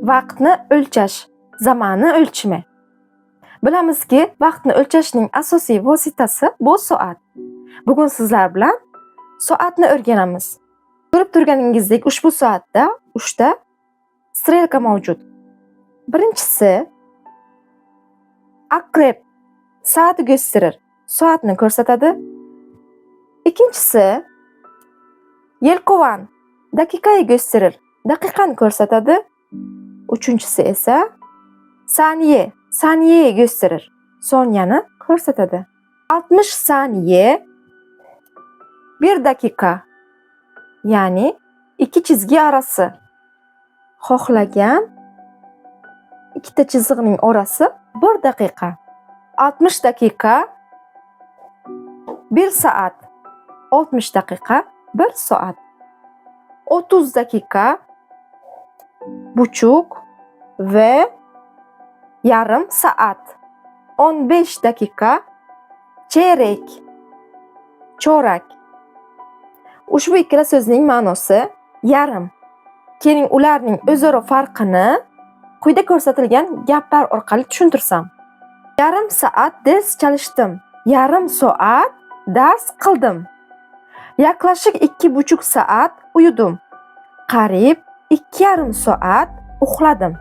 vaqtni o'lchash, zamanni o'lchimi. Bilamizki, vaqtni o'lchashning asosiy vositasi bu soat. Bugun sizlar bilan soatni o'rganamiz. Ko'rib turganingizdek, ushbu soatda 3 ta strelka mavjud. Birinchisi akrep soat gösterir, soatni ko'rsatadi. Ikkinchisi yelkovan daqiqani gösterir, daqiqani ko'rsatadi. Uchinchisi esa saniye, saniyeyi gösterir, soniyani ko'rsatadi. 60 saniye 1 daqiqa, ya'ni ikki chizgi arasi. Xohlagan ikkita chiziqning orasi 1 daqiqa. 60 daqiqa 1 soat, 60 daqiqa 1 soat. 30 daqiqa buçuk ve yarım saat. 15 daqiqa çeyrek, chorak. Ushbu ikkala so'zning ma'nosi yarim. Keling, ularning o'zaro farqini quyida ko'rsatilgan gaplar orqali tushuntirsam. Yarim soat dars çalıştım. Yarim soat dars qildim. Yaklaşık 2,5 saat uyudum. Qariyb 2,5 soat uxladim.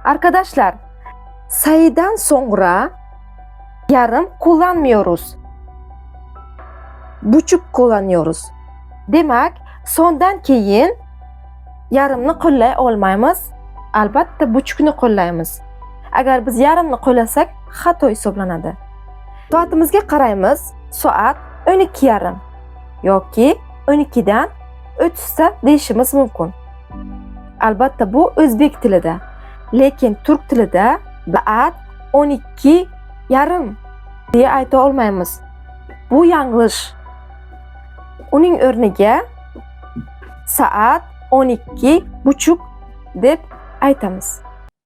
Arkadaşlar, sayıdan sonra yarım kullanmıyoruz. Buçuk kullanıyoruz. Demak, sondan keyin yarımni qo'llay olmaymiz. Albatta buchukni qo'llaymiz. Agar biz yarımni qo'llasak, xato hisoblanadi. Soatimizga qaraymiz. Soat 12:30 yoki 12 dan o'tsa deyishimiz mumkin. Albatta bu o'zbek tilida. Lekin turk tilida soat 12:30 deya ayta olmaymiz. Bu yanglish. Uning o'rniga soat 12:30 deb aytamiz.